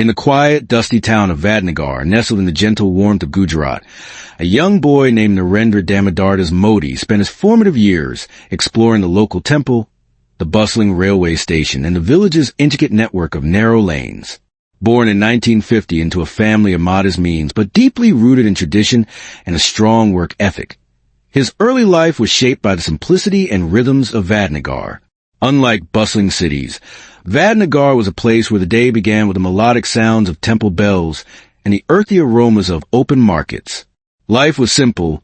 In the quiet, dusty town of Vadnagar, nestled in the gentle warmth of Gujarat, a young boy named Narendra Modi spent his formative years exploring the local temple, the bustling railway station, and the village's intricate network of narrow lanes. Born in 1950 into a family of modest means, but deeply rooted in tradition and a strong work ethic, his early life was shaped by the simplicity and rhythms of Vadnagar. Unlike bustling cities, Vadnagar was a place where the day began with the melodic sounds of temple bells and the earthy aromas of open markets. Life was simple,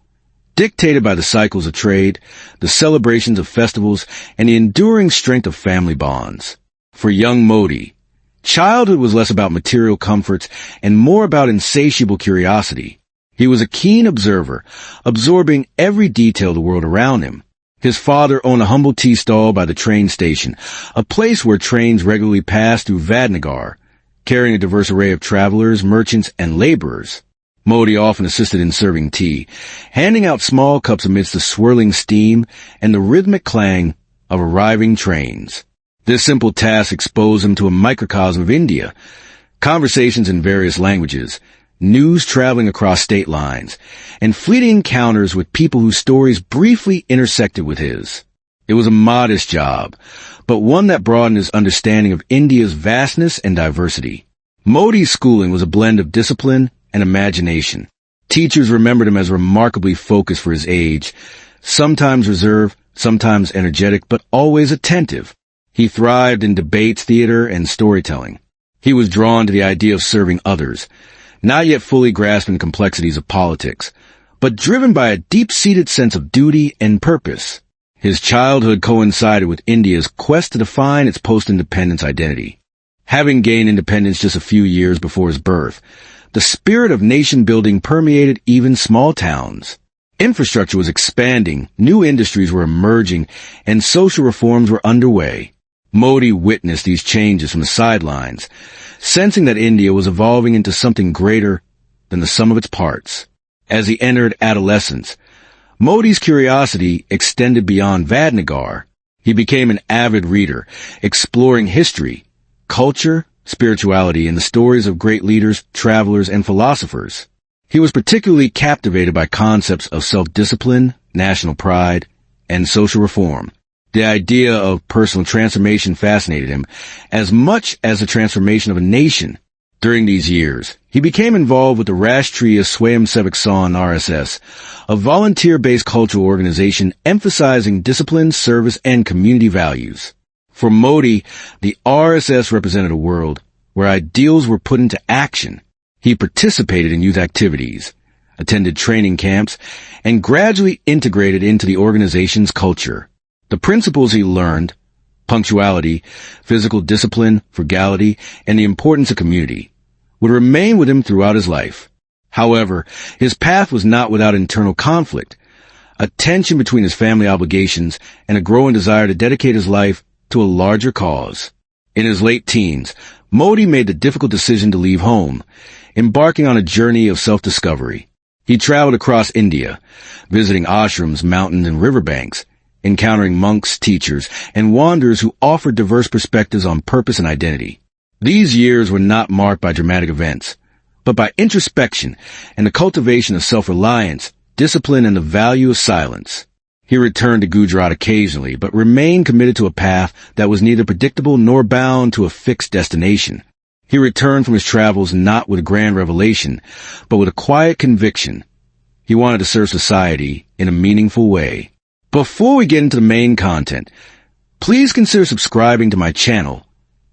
dictated by the cycles of trade, the celebrations of festivals, and the enduring strength of family bonds. For young Modi, childhood was less about material comforts and more about insatiable curiosity. He was a keen observer, absorbing every detail of the world around him. His father owned a humble tea stall by the train station, a place where trains regularly passed through Vadnagar, carrying a diverse array of travelers, merchants, and laborers. Modi often assisted in serving tea, handing out small cups amidst the swirling steam and the rhythmic clang of arriving trains. This simple task exposed him to a microcosm of India, conversations in various languages, news traveling across state lines, and fleeting encounters with people whose stories briefly intersected with his. It was a modest job, but one that broadened his understanding of India's vastness and diversity. Modi's schooling was a blend of discipline and imagination. Teachers remembered him as remarkably focused for his age, sometimes reserved, sometimes energetic, but always attentive. He thrived in debates, theater, and storytelling. He was drawn to the idea of serving others, not yet fully grasping the complexities of politics, but driven by a deep-seated sense of duty and purpose. His childhood coincided with India's quest to define its post-independence identity. Having gained independence just a few years before his birth, the spirit of nation-building permeated even small towns. Infrastructure was expanding, new industries were emerging, and social reforms were underway. Modi witnessed these changes from the sidelines, sensing that India was evolving into something greater than the sum of its parts. As he entered adolescence, Modi's curiosity extended beyond Vadnagar. He became an avid reader, exploring history, culture, spirituality, and the stories of great leaders, travelers, and philosophers. He was particularly captivated by concepts of self-discipline, national pride, and social reform. The idea of personal transformation fascinated him as much as the transformation of a nation. During these years, he became involved with the Rashtriya Swayamsevak Sangh RSS, a volunteer-based cultural organization emphasizing discipline, service, and community values. For Modi, the RSS represented a world where ideals were put into action. He participated in youth activities, attended training camps, and gradually integrated into the organization's culture. The principles he learned, punctuality, physical discipline, frugality, and the importance of community, would remain with him throughout his life. However, his path was not without internal conflict, a tension between his family obligations and a growing desire to dedicate his life to a larger cause. In his late teens, Modi made the difficult decision to leave home, embarking on a journey of self-discovery. He traveled across India, visiting ashrams, mountains, and riverbanks, encountering monks, teachers, and wanderers who offered diverse perspectives on purpose and identity. These years were not marked by dramatic events, but by introspection and the cultivation of self-reliance, discipline, and the value of silence. He returned to Gujarat occasionally, but remained committed to a path that was neither predictable nor bound to a fixed destination. He returned from his travels not with a grand revelation, but with a quiet conviction. He wanted to serve society in a meaningful way. Before we get into the main content, please consider subscribing to my channel,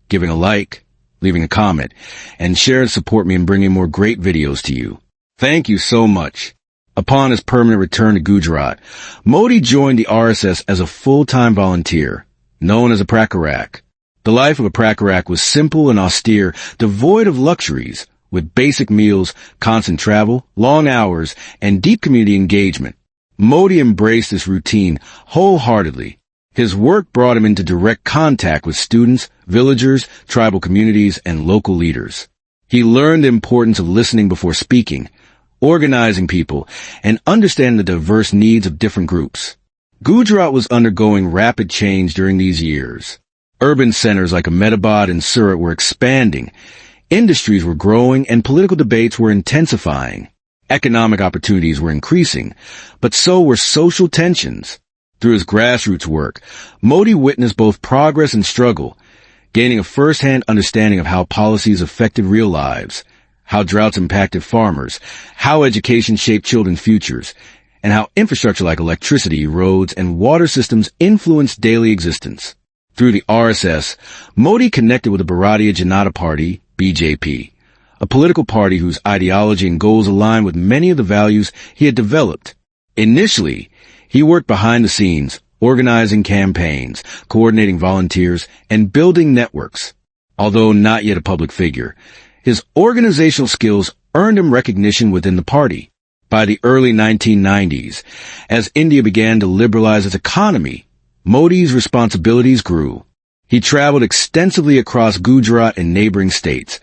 giving a like, leaving a comment, and share to support me in bringing more great videos to you. Thank you so much. Upon his permanent return to Gujarat, Modi joined the RSS as a full-time volunteer, known as a prakarak. The life of a prakarak was simple and austere, devoid of luxuries, with basic meals, constant travel, long hours, and deep community engagement. Modi embraced this routine wholeheartedly. His work brought him into direct contact with students, villagers, tribal communities, and local leaders. He learned the importance of listening before speaking, organizing people, and understanding the diverse needs of different groups. Gujarat was undergoing rapid change during these years. Urban centers like Ahmedabad and Surat were expanding, Industries were growing and political debates were intensifying. Economic opportunities were increasing, but so were social tensions. Through his grassroots work, Modi witnessed both progress and struggle, gaining a first-hand understanding of how policies affected real lives, how droughts impacted farmers, how education shaped children's futures, and how infrastructure like electricity, roads, and water systems influenced daily existence. Through the RSS, Modi connected with the Bharatiya Janata Party, BJP, a political party whose ideology and goals aligned with many of the values he had developed. Initially, he worked behind the scenes, organizing campaigns, coordinating volunteers, and building networks. Although not yet a public figure, his organizational skills earned him recognition within the party. By the early 1990s, as India began to liberalize its economy, Modi's responsibilities grew. He traveled extensively across Gujarat and neighboring states,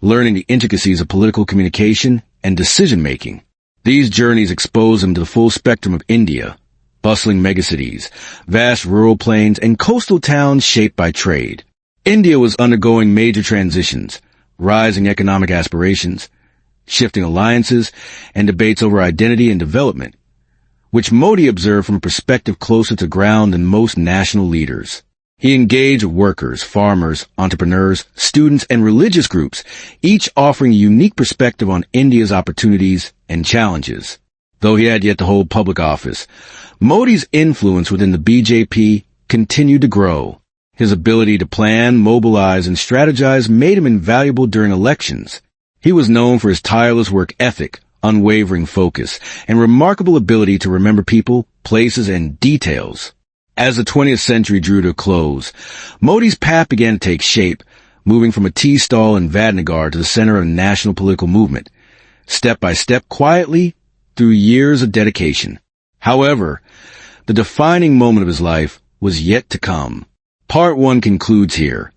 learning the intricacies of political communication and decision-making. These journeys exposed him to the full spectrum of India, bustling megacities, vast rural plains, and coastal towns shaped by trade. India was undergoing major transitions, rising economic aspirations, shifting alliances, and debates over identity and development, which Modi observed from a perspective closer to ground than most national leaders. He engaged with workers, farmers, entrepreneurs, students, and religious groups, each offering a unique perspective on India's opportunities and challenges. Though he had yet to hold public office, Modi's influence within the BJP continued to grow. His ability to plan, mobilize, and strategize made him invaluable during elections. He was known for his tireless work ethic, unwavering focus, and remarkable ability to remember people, places, and details. As the 20th century drew to a close, Modi's path began to take shape, moving from a tea stall in Vadnagar to the center of a national political movement, step by step, quietly, through years of dedication. However, the defining moment of his life was yet to come. Part 1 concludes here,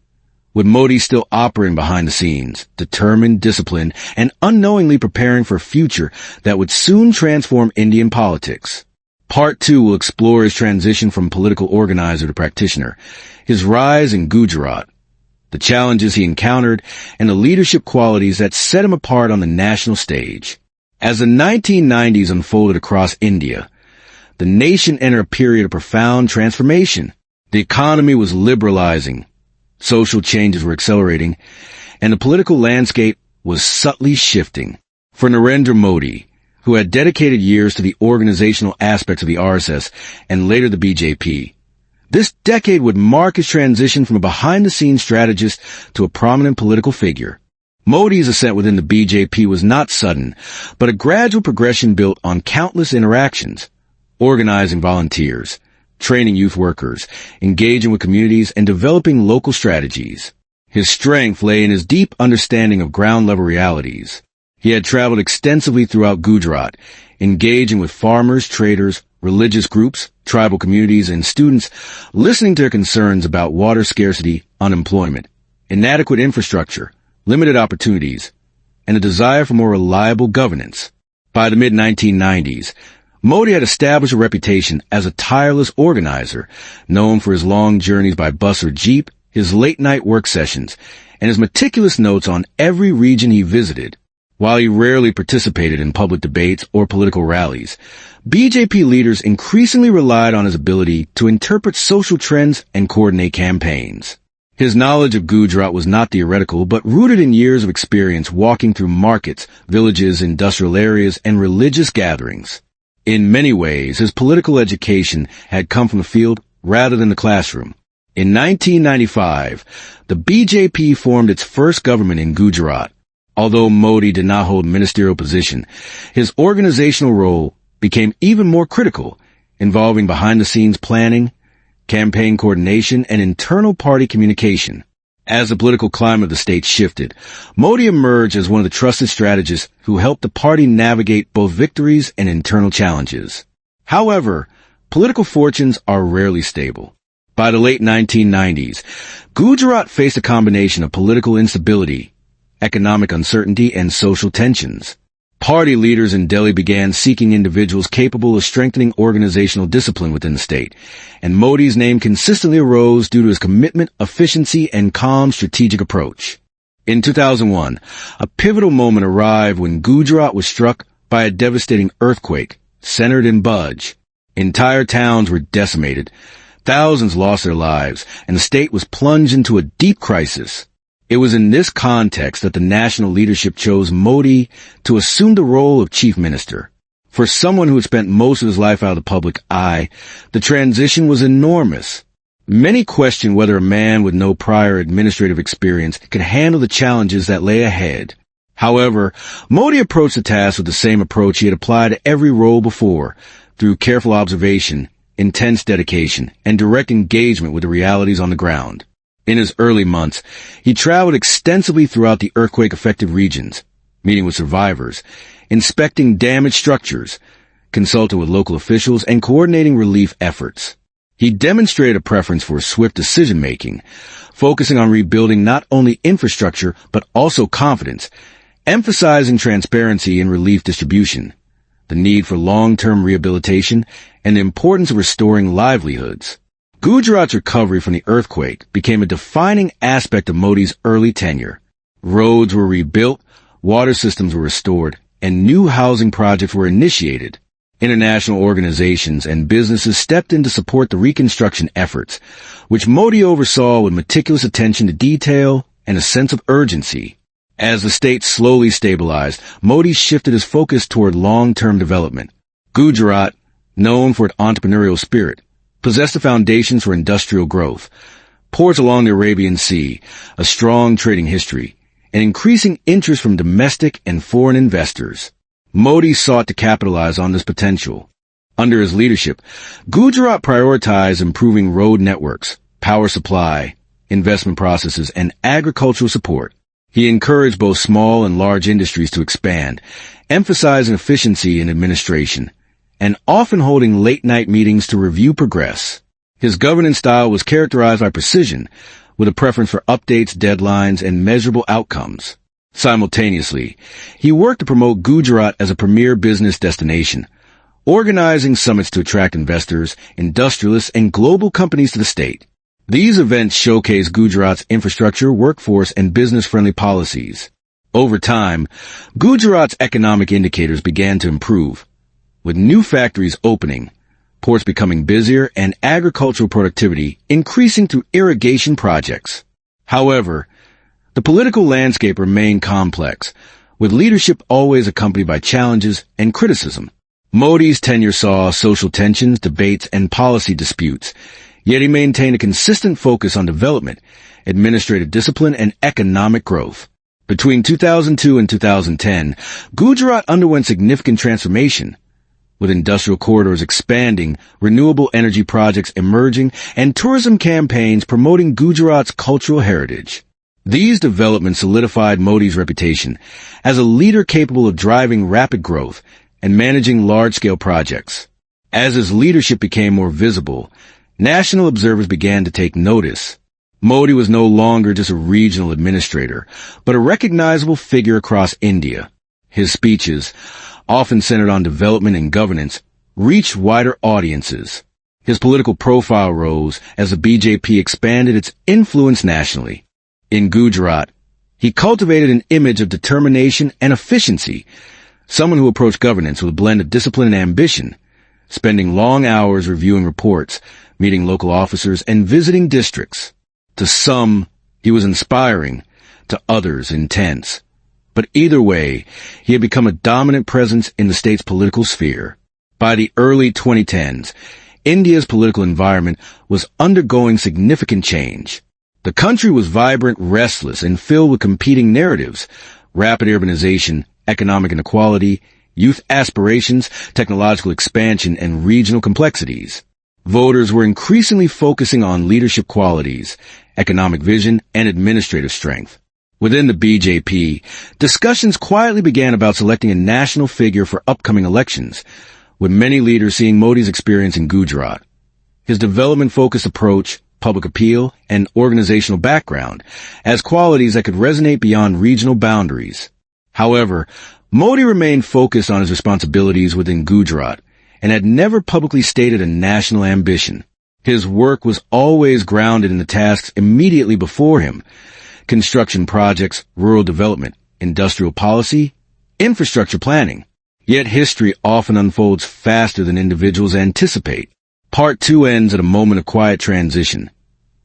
with Modi still operating behind the scenes, determined, disciplined, and unknowingly preparing for a future that would soon transform Indian politics. Part 2 will explore his transition from political organizer to practitioner, his rise in Gujarat, the challenges he encountered, and the leadership qualities that set him apart on the national stage. As the 1990s unfolded across India, the nation entered a period of profound transformation. The economy was liberalizing, social changes were accelerating, and the political landscape was subtly shifting. For Narendra Modi, who had dedicated years to the organizational aspects of the RSS and later the BJP, this decade would mark his transition from a behind-the-scenes strategist to a prominent political figure. Modi's ascent within the BJP was not sudden, but a gradual progression built on countless interactions, organizing volunteers, training youth workers, engaging with communities, and developing local strategies. His strength lay in his deep understanding of ground-level realities. He had traveled extensively throughout Gujarat, engaging with farmers, traders, religious groups, tribal communities, and students, listening to their concerns about water scarcity, unemployment, inadequate infrastructure, limited opportunities, and a desire for more reliable governance. By the mid-1990s, Modi had established a reputation as a tireless organizer, known for his long journeys by bus or jeep, his late-night work sessions, and his meticulous notes on every region he visited. While he rarely participated in public debates or political rallies, BJP leaders increasingly relied on his ability to interpret social trends and coordinate campaigns. His knowledge of Gujarat was not theoretical, but rooted in years of experience walking through markets, villages, industrial areas, and religious gatherings. In many ways, his political education had come from the field rather than the classroom. In 1995, the BJP formed its first government in Gujarat. Although Modi did not hold a ministerial position, his organizational role became even more critical, involving behind-the-scenes planning, campaign coordination, and internal party communication. As the political climate of the state shifted, Modi emerged as one of the trusted strategists who helped the party navigate both victories and internal challenges. However, political fortunes are rarely stable. By the late 1990s, Gujarat faced a combination of political instability, economic uncertainty, and social tensions. Party leaders in Delhi began seeking individuals capable of strengthening organizational discipline within the state, and Modi's name consistently arose due to his commitment, efficiency, and calm strategic approach. In 2001, a pivotal moment arrived when Gujarat was struck by a devastating earthquake centered in Bhuj. Entire towns were decimated, thousands lost their lives, and the state was plunged into a deep crisis. It was in this context that the national leadership chose Modi to assume the role of chief minister. For someone who had spent most of his life out of the public eye, the transition was enormous. Many questioned whether a man with no prior administrative experience could handle the challenges that lay ahead. However, Modi approached the task with the same approach he had applied to every role before, through careful observation, intense dedication, and direct engagement with the realities on the ground. In his early months, he traveled extensively throughout the earthquake-affected regions, meeting with survivors, inspecting damaged structures, consulting with local officials, and coordinating relief efforts. He demonstrated a preference for swift decision-making, focusing on rebuilding not only infrastructure but also confidence, emphasizing transparency in relief distribution, the need for long-term rehabilitation, and the importance of restoring livelihoods. Gujarat's recovery from the earthquake became a defining aspect of Modi's early tenure. Roads were rebuilt, water systems were restored, and new housing projects were initiated. International organizations and businesses stepped in to support the reconstruction efforts, which Modi oversaw with meticulous attention to detail and a sense of urgency. As the state slowly stabilized, Modi shifted his focus toward long-term development. Gujarat, known for its entrepreneurial spirit, possessed the foundations for industrial growth, ports along the Arabian Sea, a strong trading history, and increasing interest from domestic and foreign investors. Modi sought to capitalize on this potential. Under his leadership, Gujarat prioritized improving road networks, power supply, investment processes, and agricultural support. He encouraged both small and large industries to expand, emphasizing efficiency in administration, and often holding late-night meetings to review progress. His governance style was characterized by precision, with a preference for updates, deadlines, and measurable outcomes. Simultaneously, he worked to promote Gujarat as a premier business destination, organizing summits to attract investors, industrialists, and global companies to the state. These events showcase Gujarat's infrastructure, workforce, and business-friendly policies. Over time, Gujarat's economic indicators began to improve, with new factories opening, ports becoming busier, and agricultural productivity increasing through irrigation projects. However, the political landscape remained complex, with leadership always accompanied by challenges and criticism. Modi's tenure saw social tensions, debates, and policy disputes, yet he maintained a consistent focus on development, administrative discipline, and economic growth. Between 2002 and 2010, Gujarat underwent significant transformation, with industrial corridors expanding, renewable energy projects emerging, and tourism campaigns promoting Gujarat's cultural heritage. These developments solidified Modi's reputation as a leader capable of driving rapid growth and managing large-scale projects. As his leadership became more visible, national observers began to take notice. Modi was no longer just a regional administrator, but a recognizable figure across India. His speeches, often centered on development and governance, reached wider audiences. His political profile rose as the BJP expanded its influence nationally. In Gujarat, he cultivated an image of determination and efficiency, someone who approached governance with a blend of discipline and ambition, spending long hours reviewing reports, meeting local officers, and visiting districts. To some, he was inspiring, to others, intense. But either way, he had become a dominant presence in the state's political sphere. By the early 2010s, India's political environment was undergoing significant change. The country was vibrant, restless, and filled with competing narratives: rapid urbanization, economic inequality, youth aspirations, technological expansion, and regional complexities. Voters were increasingly focusing on leadership qualities, economic vision, and administrative strength. Within the BJP, discussions quietly began about selecting a national figure for upcoming elections, with many leaders seeing Modi's experience in Gujarat, his development-focused approach, public appeal, and organizational background as qualities that could resonate beyond regional boundaries. However, Modi remained focused on his responsibilities within Gujarat and had never publicly stated a national ambition. His work was always grounded in the tasks immediately before him, construction projects, rural development, industrial policy, infrastructure planning. Yet history often unfolds faster than individuals anticipate. Part 2 ends at a moment of quiet transition,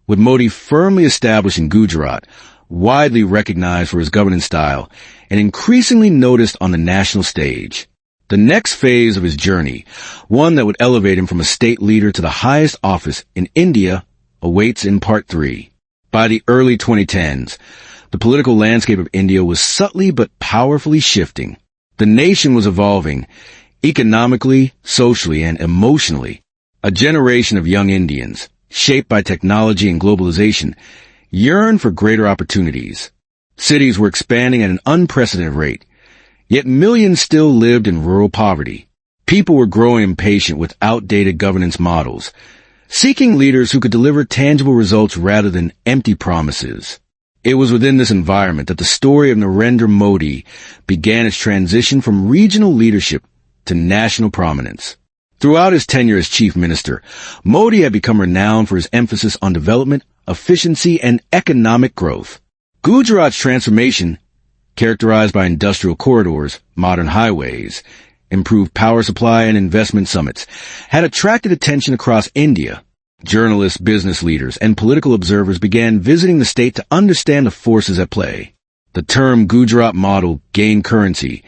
with Modi firmly established in Gujarat, widely recognized for his governance style, and increasingly noticed on the national stage. The next phase of his journey, one that would elevate him from a state leader to the highest office in India, awaits in Part 3. By the early 2010s, the political landscape of India was subtly but powerfully shifting. The nation was evolving, economically, socially, and emotionally. A generation of young Indians, shaped by technology and globalization, yearned for greater opportunities. Cities were expanding at an unprecedented rate, yet millions still lived in rural poverty. People were growing impatient with outdated governance models, seeking leaders who could deliver tangible results rather than empty promises. It was within this environment that the story of Narendra Modi began its transition from regional leadership to national prominence. Throughout his tenure as chief minister, Modi had become renowned for his emphasis on development, efficiency, and economic growth. Gujarat's transformation, characterized by industrial corridors, modern highways, improved power supply, and investment summits, had attracted attention across India. Journalists, business leaders, and political observers began visiting the state to understand the forces at play. The term Gujarat model gained currency,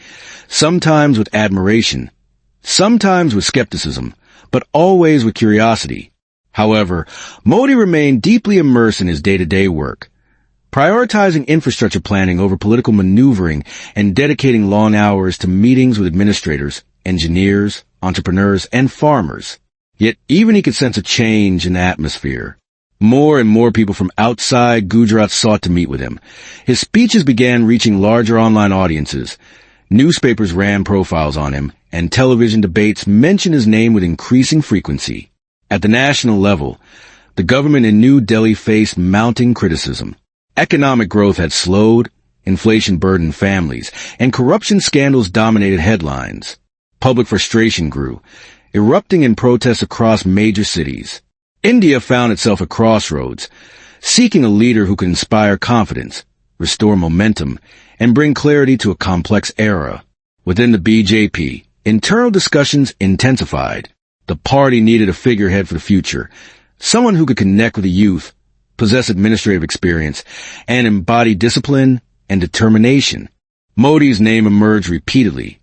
sometimes with admiration, sometimes with skepticism, but always with curiosity. However, Modi remained deeply immersed in his day-to-day work, prioritizing infrastructure planning over political maneuvering and dedicating long hours to meetings with administrators, engineers, entrepreneurs, and farmers. Yet even he could sense a change in the atmosphere. More and more people from outside Gujarat sought to meet with him. His speeches began reaching larger online audiences. Newspapers ran profiles on him, and television debates mentioned his name with increasing frequency. At the national level, the government in New Delhi faced mounting criticism. Economic growth had slowed, inflation burdened families, and corruption scandals dominated headlines. Public frustration grew, erupting in protests across major cities. India found itself at crossroads, seeking a leader who could inspire confidence, restore momentum, and bring clarity to a complex era. Within the BJP, internal discussions intensified. The party needed a figurehead for the future, someone who could connect with the youth, possess administrative experience, and embody discipline and determination. Modi's name emerged repeatedly,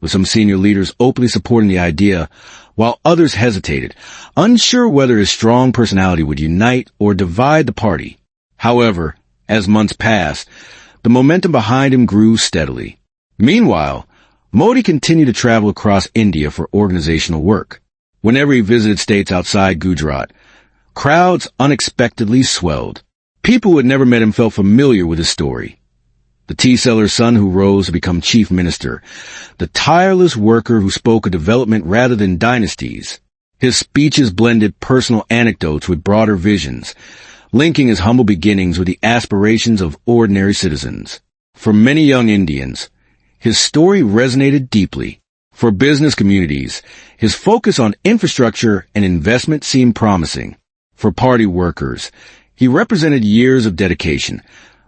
with some senior leaders openly supporting the idea, while others hesitated, unsure whether his strong personality would unite or divide the party. However, as months passed, the momentum behind him grew steadily. Meanwhile, Modi continued to travel across India for organizational work. Whenever he visited states outside Gujarat, crowds unexpectedly swelled. People who had never met him felt familiar with his story. The tea seller's son who rose to become chief minister, the tireless worker who spoke of development rather than dynasties. His speeches blended personal anecdotes with broader visions, linking his humble beginnings with the aspirations of ordinary citizens. For many young Indians, his story resonated deeply. For business communities, his focus on infrastructure and investment seemed promising. For party workers, he represented years of dedication,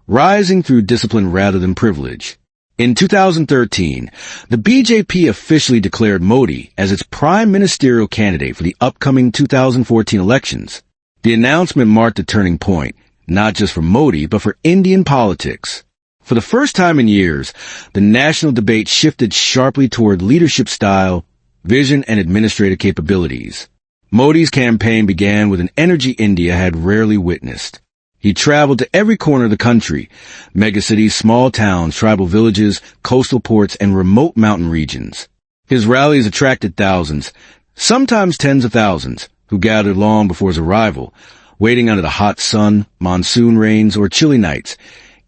rising through discipline rather than privilege. In 2013, the BJP officially declared Modi as its prime ministerial candidate for the upcoming 2014 elections. The announcement marked a turning point, not just for Modi, but for Indian politics. For the first time in years, the national debate shifted sharply toward leadership style, vision, and administrative capabilities. Modi's campaign began with an energy India had rarely witnessed. He traveled to every corner of the country, megacities, small towns, tribal villages, coastal ports, and remote mountain regions. His rallies attracted thousands, sometimes tens of thousands, who gathered long before his arrival, waiting under the hot sun, monsoon rains, or chilly nights,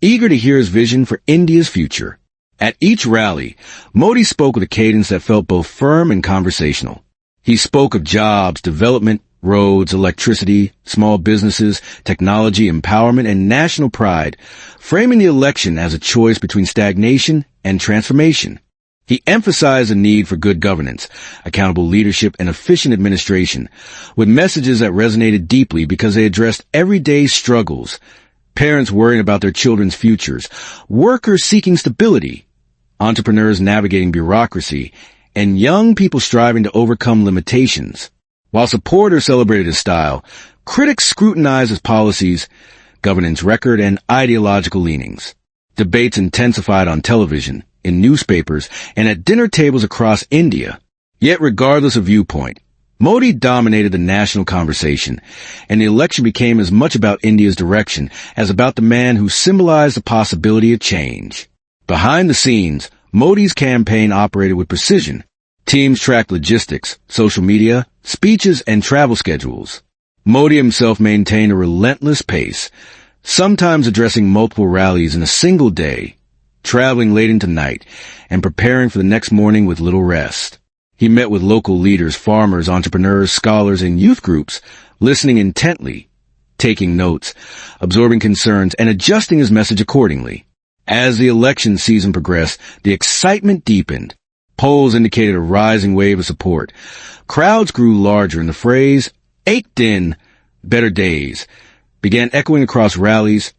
eager to hear his vision for India's future. At each rally, Modi spoke with a cadence that felt both firm and conversational. He spoke of jobs, development, roads, electricity, small businesses, technology, empowerment, and national pride, framing the election as a choice between stagnation and transformation. He emphasized the need for good governance, accountable leadership, and efficient administration, with messages that resonated deeply because they addressed everyday struggles, Parents worrying about their children's futures, workers seeking stability, entrepreneurs navigating bureaucracy, and young people striving to overcome limitations. While supporters celebrated his style, critics scrutinized his policies, governance record, and ideological leanings. Debates intensified on television, in newspapers, and at dinner tables across India. Yet regardless of viewpoint, Modi dominated the national conversation, and the election became as much about India's direction as about the man who symbolized the possibility of change. Behind the scenes, Modi's campaign operated with precision. Teams tracked logistics, social media, speeches, and travel schedules. Modi himself maintained a relentless pace, sometimes addressing multiple rallies in a single day, traveling late into night, and preparing for the next morning with little rest. He met with local leaders, farmers, entrepreneurs, scholars, and youth groups, listening intently, taking notes, absorbing concerns, and adjusting his message accordingly. As the election season progressed, the excitement deepened. Polls indicated a rising wave of support. Crowds grew larger, and the phrase, "Ekd Din, better days," began echoing across rallies,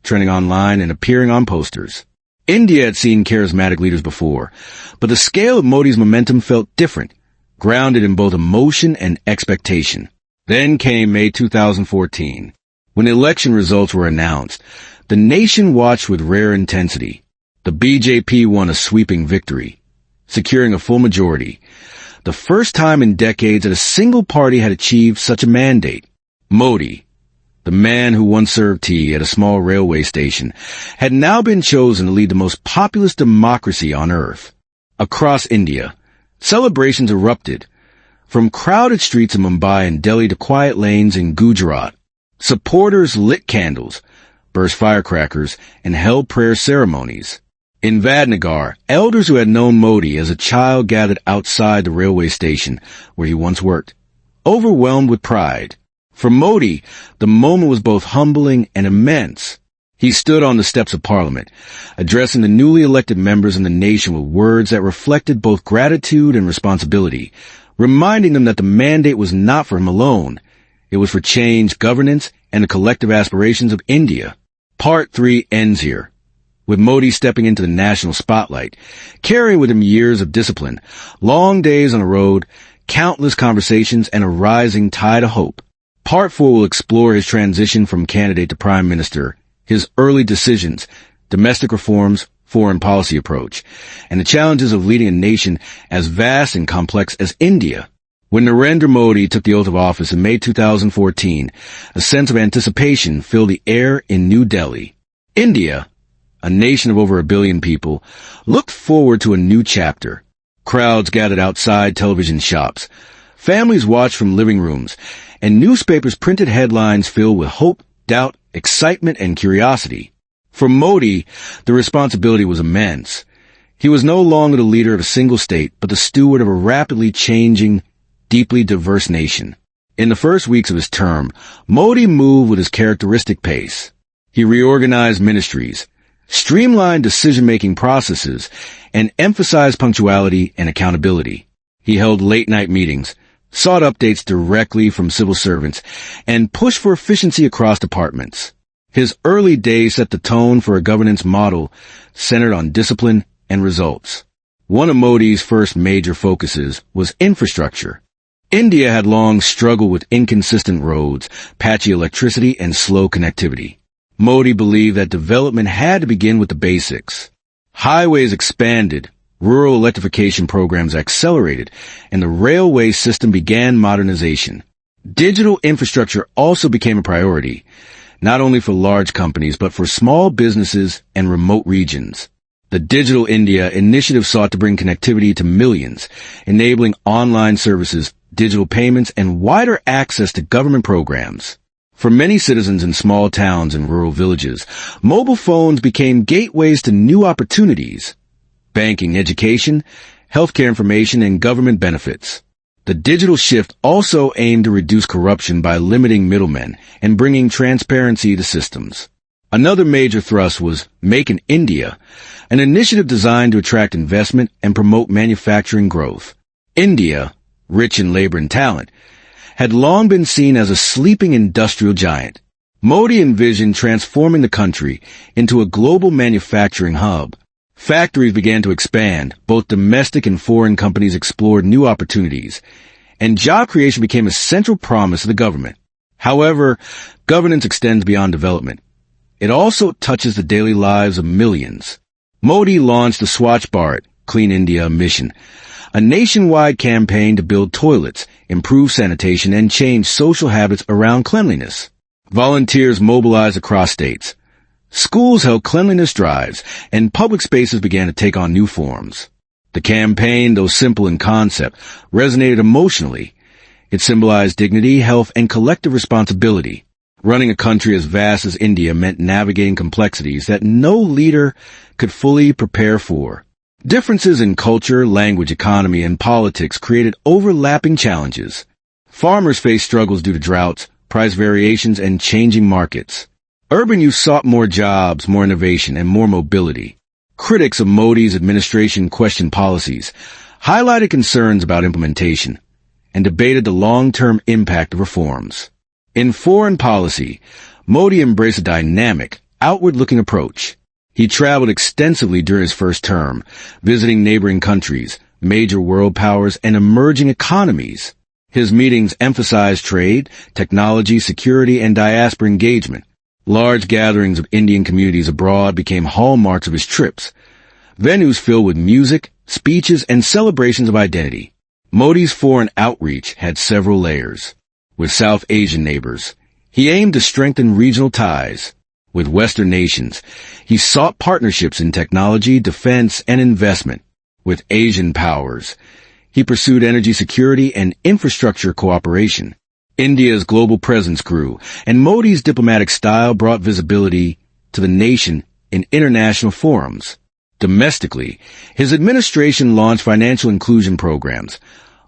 trending online, and appearing on posters. India had seen charismatic leaders before, but the scale of Modi's momentum felt different, grounded in both emotion and expectation. Then came May 2014. When the election results were announced, the nation watched with rare intensity. The BJP won a sweeping victory, securing a full majority, the first time in decades that a single party had achieved such a mandate. Modi, the man who once served tea at a small railway station, had now been chosen to lead the most populous democracy on earth. Across India, celebrations erupted, from crowded streets in Mumbai and Delhi to quiet lanes in Gujarat. Supporters lit candles, burst firecrackers, and held prayer ceremonies. In Vadnagar, elders who had known Modi as a child gathered outside the railway station where he once worked, overwhelmed with pride. For Modi, the moment was both humbling and immense. He stood on the steps of Parliament, addressing the newly elected members and the nation with words that reflected both gratitude and responsibility, reminding them that the mandate was not for him alone. It was for change, governance, and the collective aspirations of India. Part 3 ends here, with Modi stepping into the national spotlight, carrying with him years of discipline, long days on the road, countless conversations, and a rising tide of hope. Part 4 will explore his transition from candidate to prime minister, his early decisions, domestic reforms, foreign policy approach, and the challenges of leading a nation as vast and complex as India. When Narendra Modi took the oath of office in May 2014, a sense of anticipation filled the air in New Delhi. India, a nation of over 1 billion people, looked forward to a new chapter. Crowds gathered outside television shops. Families watched from living rooms, and newspapers printed headlines filled with hope, doubt, excitement, and curiosity. For Modi, the responsibility was immense. He was no longer the leader of a single state, but the steward of a rapidly changing, deeply diverse nation. In the first weeks of his term, Modi moved with his characteristic pace. He reorganized ministries, streamlined decision-making processes, and emphasized punctuality and accountability. He held late-night meetings, sought updates directly from civil servants, and pushed for efficiency across departments. His early days set the tone for a governance model centered on discipline and results. One of Modi's first major focuses was infrastructure. India had long struggled with inconsistent roads, patchy electricity, and slow connectivity. Modi believed that development had to begin with the basics. Highways expanded, rural electrification programs accelerated, and the railway system began modernization. Digital infrastructure also became a priority, not only for large companies, but for small businesses and remote regions. The Digital India initiative sought to bring connectivity to millions, enabling online services, digital payments, and wider access to government programs. For many citizens in small towns and rural villages, mobile phones became gateways to new opportunities: banking, education, healthcare information, and government benefits. The digital shift also aimed to reduce corruption by limiting middlemen and bringing transparency to systems. Another major thrust was Make in India, an initiative designed to attract investment and promote manufacturing growth. India, rich in labor and talent, had long been seen as a sleeping industrial giant. Modi envisioned transforming the country into a global manufacturing hub. Factories began to expand, both domestic and foreign companies explored new opportunities, and job creation became a central promise of the government. However, governance extends beyond development. It also touches the daily lives of millions. Modi launched the Swachh Bharat, Clean India mission, a nationwide campaign to build toilets, improve sanitation, and change social habits around cleanliness. Volunteers mobilized across states. Schools held cleanliness drives, and public spaces began to take on new forms. The campaign, though simple in concept, resonated emotionally. It symbolized dignity, health, and collective responsibility. Running a country as vast as India meant navigating complexities that no leader could fully prepare for. Differences in culture, language, economy, and politics created overlapping challenges. Farmers faced struggles due to droughts, price variations, and changing markets. Urban youth sought more jobs, more innovation, and more mobility. Critics of Modi's administration questioned policies, highlighted concerns about implementation, and debated the long-term impact of reforms. In foreign policy, Modi embraced a dynamic, outward-looking approach. He traveled extensively during his first term, visiting neighboring countries, major world powers, and emerging economies. His meetings emphasized trade, technology, security, and diaspora engagement. Large gatherings of Indian communities abroad became hallmarks of his trips, venues filled with music, speeches, and celebrations of identity. Modi's foreign outreach had several layers. With South Asian neighbors, he aimed to strengthen regional ties. With Western nations, he sought partnerships in technology, defense, and investment. With Asian powers, he pursued energy security and infrastructure cooperation. India's global presence grew, and Modi's diplomatic style brought visibility to the nation in international forums. Domestically, his administration launched financial inclusion programs,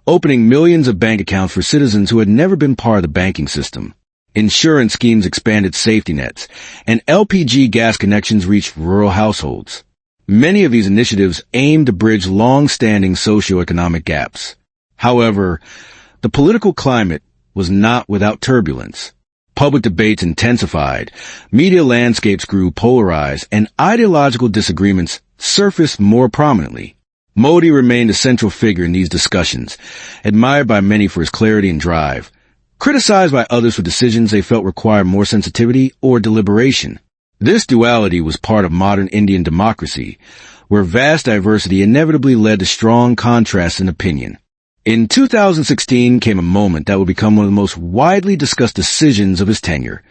opening millions of bank accounts for citizens who had never been part of the banking system. Insurance schemes expanded safety nets, and LPG gas connections reached rural households. Many of these initiatives aimed to bridge long-standing socioeconomic gaps. However, the political climate was not without turbulence. Public debates intensified, media landscapes grew polarized, and ideological disagreements surfaced more prominently. Modi remained a central figure in these discussions, admired by many for his clarity and drive, criticized by others for decisions they felt required more sensitivity or deliberation. This duality was part of modern Indian democracy, where vast diversity inevitably led to strong contrasts in opinion. In 2016 came a moment that would become one of the most widely discussed decisions of his tenure: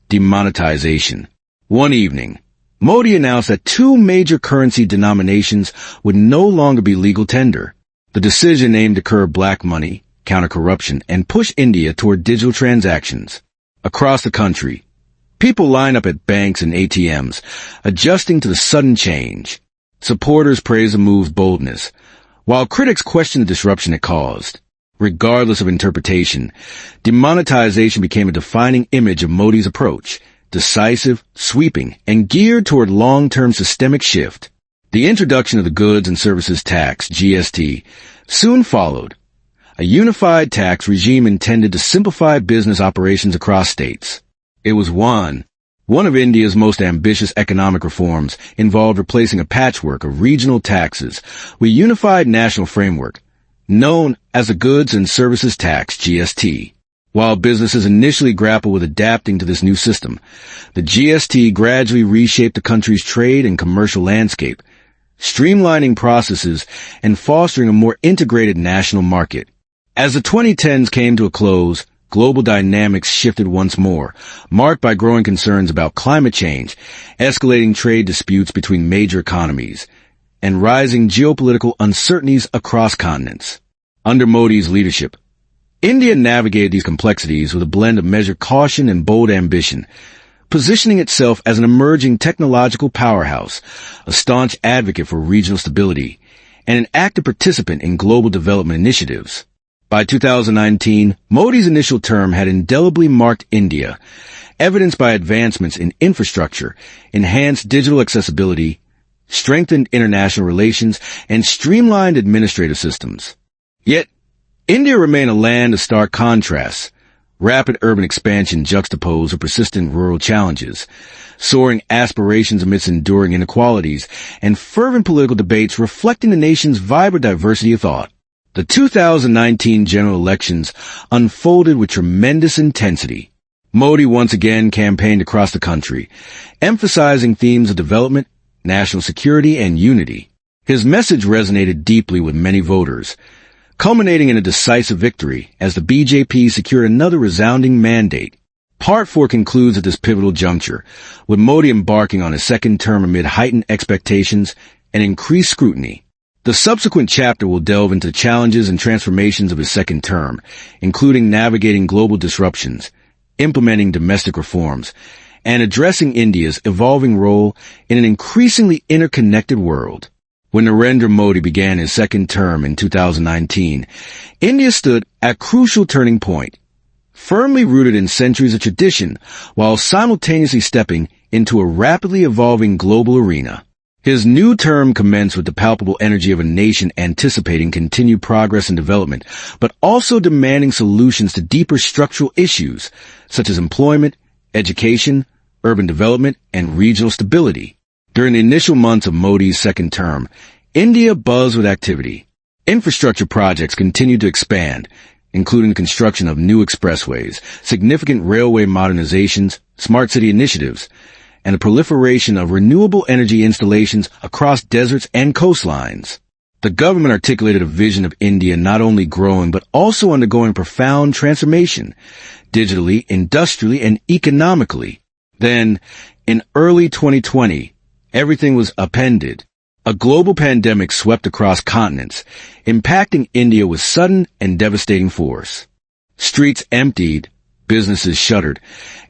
demonetization. One evening, Modi announced that 2 major currency denominations would no longer be legal tender. The decision aimed to curb black money, counter corruption, and push India toward digital transactions. Across the country, people lined up at banks and ATMs, adjusting to the sudden change. Supporters praised the move's boldness, while critics questioned the disruption it caused. Regardless of interpretation, demonetization became a defining image of Modi's approach: decisive, sweeping, and geared toward long-term systemic shift. The introduction of the Goods and Services Tax, GST, soon followed, a unified tax regime intended to simplify business operations across states. It was one of India's most ambitious economic reforms, involved replacing a patchwork of regional taxes with a unified national framework, known as the Goods and Services Tax, GST. While businesses initially grappled with adapting to this new system, the GST gradually reshaped the country's trade and commercial landscape, streamlining processes and fostering a more integrated national market. As the 2010s came to a close, global dynamics shifted once more, marked by growing concerns about climate change, escalating trade disputes between major economies, and rising geopolitical uncertainties across continents. Under Modi's leadership, India navigated these complexities with a blend of measured caution and bold ambition, positioning itself as an emerging technological powerhouse, a staunch advocate for regional stability, and an active participant in global development initiatives. By 2019, Modi's initial term had indelibly marked India, evidenced by advancements in infrastructure, enhanced digital accessibility, strengthened international relations, and streamlined administrative systems. Yet, India remained a land of stark contrasts. Rapid urban expansion juxtaposed with persistent rural challenges, soaring aspirations amidst enduring inequalities, and fervent political debates reflecting the nation's vibrant diversity of thought. The 2019 general elections unfolded with tremendous intensity. Modi once again campaigned across the country, emphasizing themes of development, national security, and unity. His message resonated deeply with many voters, culminating in a decisive victory as the BJP secured another resounding mandate. Part 4 concludes at this pivotal juncture, with Modi embarking on his second term amid heightened expectations and increased scrutiny. The subsequent chapter will delve into the challenges and transformations of his second term, including navigating global disruptions, implementing domestic reforms, and addressing India's evolving role in an increasingly interconnected world. When Narendra Modi began his second term in 2019, India stood at a crucial turning point, firmly rooted in centuries of tradition while simultaneously stepping into a rapidly evolving global arena. His new term commenced with the palpable energy of a nation anticipating continued progress and development, but also demanding solutions to deeper structural issues such as employment, education, urban development, and regional stability. During the initial months of Modi's second term, India buzzed with activity. Infrastructure projects continued to expand, including the construction of new expressways, significant railway modernizations, smart city initiatives, and the proliferation of renewable energy installations across deserts and coastlines. The government articulated a vision of India not only growing but also undergoing profound transformation, digitally, industrially, and economically. Then, in early 2020, everything was upended. A global pandemic swept across continents, impacting India with sudden and devastating force. Streets emptied, businesses shuttered,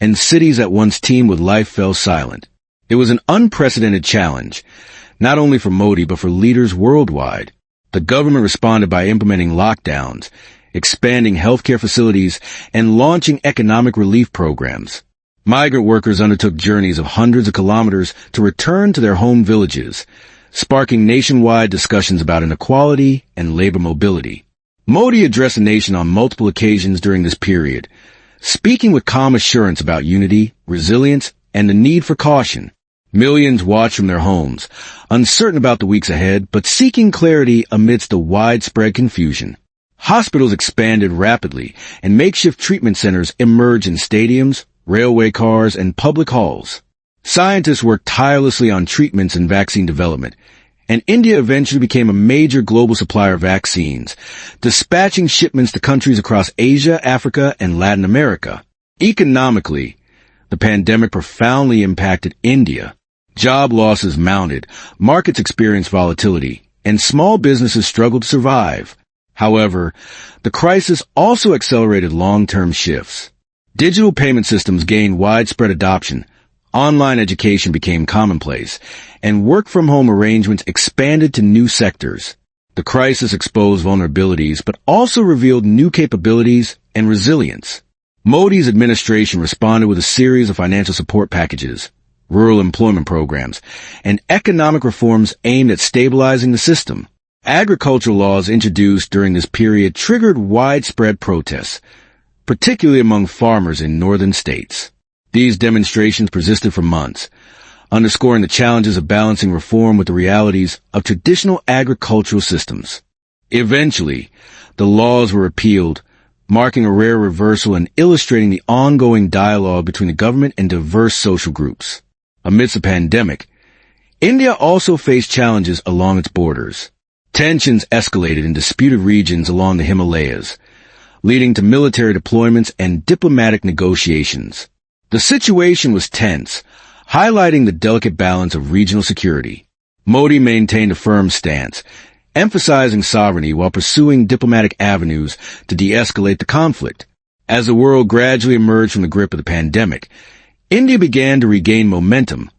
and cities that once teemed with life fell silent. It was an unprecedented challenge, not only for Modi but for leaders worldwide. The government responded by implementing lockdowns, expanding healthcare facilities, and launching economic relief programs. Migrant workers undertook journeys of hundreds of kilometers to return to their home villages, sparking nationwide discussions about inequality and labor mobility. Modi addressed the nation on multiple occasions during this period, speaking with calm assurance about unity, resilience, and the need for caution. Millions watched from their homes, uncertain about the weeks ahead, but seeking clarity amidst the widespread confusion. Hospitals expanded rapidly, and makeshift treatment centers emerged in stadiums, railway cars, and public halls. Scientists worked tirelessly on treatments and vaccine development, and India eventually became a major global supplier of vaccines, dispatching shipments to countries across Asia, Africa, and Latin America. Economically, the pandemic profoundly impacted India. Job losses mounted, markets experienced volatility, and small businesses struggled to survive. However, the crisis also accelerated long-term shifts. Digital payment systems gained widespread adoption, online education became commonplace, and work-from-home arrangements expanded to new sectors. The crisis exposed vulnerabilities but also revealed new capabilities and resilience. Modi's administration responded with a series of financial support packages, rural employment programs, and economic reforms aimed at stabilizing the system. Agricultural laws introduced during this period triggered widespread protests, particularly among farmers in northern states. These demonstrations persisted for months, underscoring the challenges of balancing reform with the realities of traditional agricultural systems. Eventually, the laws were repealed, marking a rare reversal and illustrating the ongoing dialogue between the government and diverse social groups. Amidst the pandemic, India also faced challenges along its borders. Tensions escalated in disputed regions along the Himalayas, leading to military deployments and diplomatic negotiations. The situation was tense, highlighting the delicate balance of regional security. Modi maintained a firm stance, emphasizing sovereignty while pursuing diplomatic avenues to de-escalate the conflict. As the world gradually emerged from the grip of the pandemic, India began to regain momentum,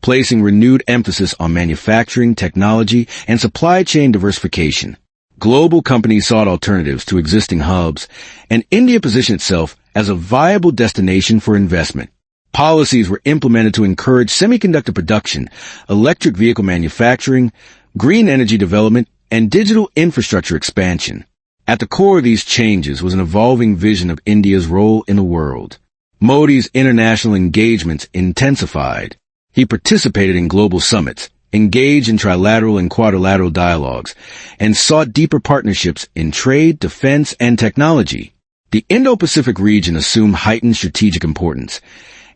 placing renewed emphasis on manufacturing, technology, and supply chain diversification. Global companies sought alternatives to existing hubs, and India positioned itself as a viable destination for investment. Policies were implemented to encourage semiconductor production, electric vehicle manufacturing, green energy development, and digital infrastructure expansion. At the core of these changes was an evolving vision of India's role in the world. Modi's international engagements intensified. He participated in global summits, engaged in trilateral and quadrilateral dialogues, and sought deeper partnerships in trade, defense, and technology. The Indo-Pacific region assumed heightened strategic importance,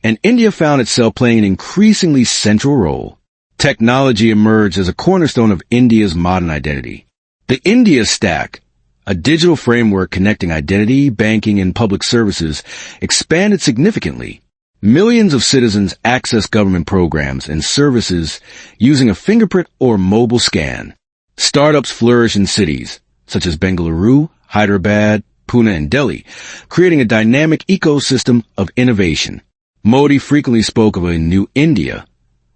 and India found itself playing an increasingly central role. Technology emerged as a cornerstone of India's modern identity. The India Stack, a digital framework connecting identity, banking, and public services, expanded significantly. Millions of citizens access government programs and services using a fingerprint or mobile scan. Startups flourish in cities such as Bengaluru, Hyderabad, Pune, and Delhi, creating a dynamic ecosystem of innovation. Modi frequently spoke of a new India,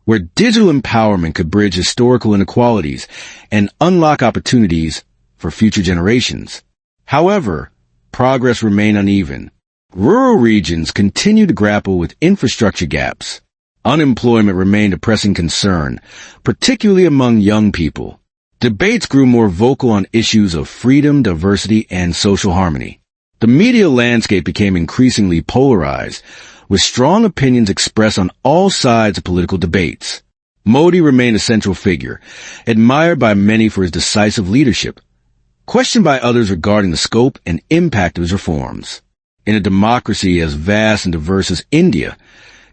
where digital empowerment could bridge historical inequalities and unlock opportunities for future generations. However, progress remained uneven. Rural regions continued to grapple with infrastructure gaps. Unemployment remained a pressing concern, particularly among young people. Debates grew more vocal on issues of freedom, diversity, and social harmony. The media landscape became increasingly polarized, with strong opinions expressed on all sides of political debates. Modi remained a central figure, admired by many for his decisive leadership, questioned by others regarding the scope and impact of his reforms. In a democracy as vast and diverse as India,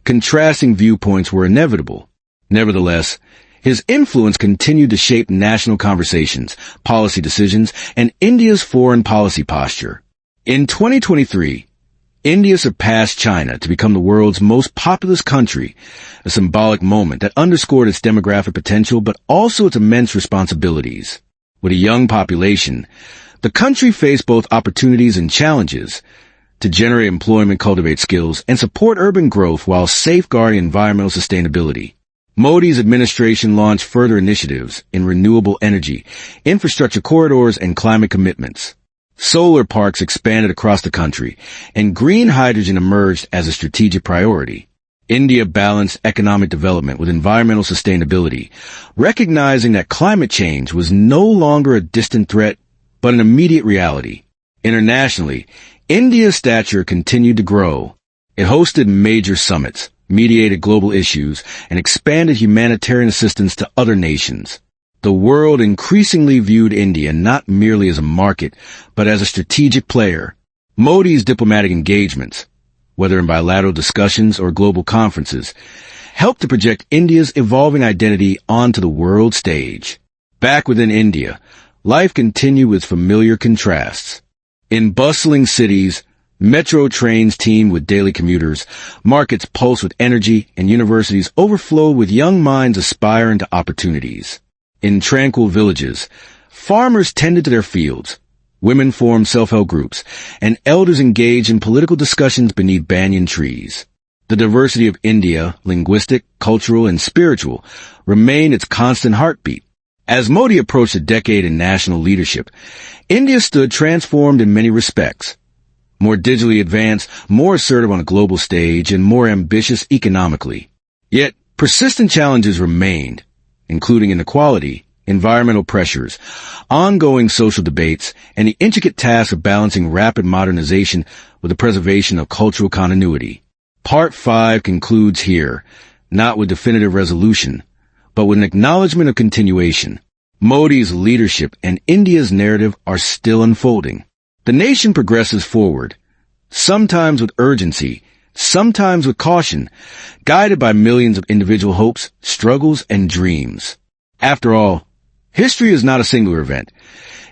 contrasting viewpoints were inevitable. Nevertheless, his influence continued to shape national conversations, policy decisions, and India's foreign policy posture. In 2023, India surpassed China to become the world's most populous country, a symbolic moment that underscored its demographic potential but also its immense responsibilities. With a young population, the country faced both opportunities and challenges to generate employment, cultivate skills, and support urban growth while safeguarding environmental sustainability. Modi's administration launched further initiatives in renewable energy, infrastructure corridors, and climate commitments. Solar parks expanded across the country, and green hydrogen emerged as a strategic priority. India balanced economic development with environmental sustainability, recognizing that climate change was no longer a distant threat, but an immediate reality. Internationally, India's stature continued to grow. It hosted major summits, mediated global issues, and expanded humanitarian assistance to other nations. The world increasingly viewed India not merely as a market, but as a strategic player. Modi's diplomatic engagements, whether in bilateral discussions or global conferences, helped to project India's evolving identity onto the world stage. Back within India, life continued with familiar contrasts. In bustling cities, metro trains teemed with daily commuters, markets pulsed with energy, and universities overflowed with young minds aspiring to opportunities. In tranquil villages, farmers tended to their fields, women formed self-help groups, and elders engaged in political discussions beneath banyan trees. The diversity of India, linguistic, cultural, and spiritual, remained its constant heartbeat. As Modi approached a decade in national leadership, India stood transformed in many respects. More digitally advanced, more assertive on a global stage, and more ambitious economically. Yet, persistent challenges remained, including inequality, environmental pressures, ongoing social debates, and the intricate task of balancing rapid modernization with the preservation of cultural continuity. Part 5 concludes here, not with definitive resolution, but with an acknowledgement of continuation. Modi's leadership and India's narrative are still unfolding. The nation progresses forward, sometimes with urgency, sometimes with caution, guided by millions of individual hopes, struggles, and dreams. After all, history is not a singular event.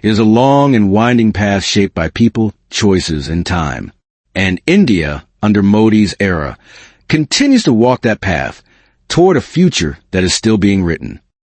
It is a long and winding path shaped by people, choices, and time. And India, under Modi's era, continues to walk that path toward a future that is still being written.